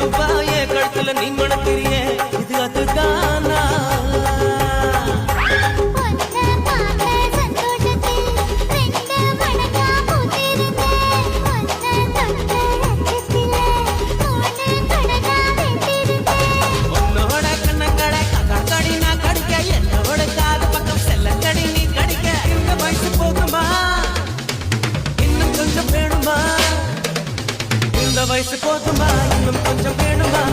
ரூபா என் கழுத்துல நீ மணக்கிறியே இது அதுதானா உன்னோட கண்ணங்களை கடி நான் கடிக்க என்னோட காது பக்கம் செல்ல கடி நீ கடிக்க இந்த வயசு போதுமா இன்னும் கொஞ்சம் வேணுமா இந்த வயசு போதுமா இன்னும் கொஞ்சம் வேணுமா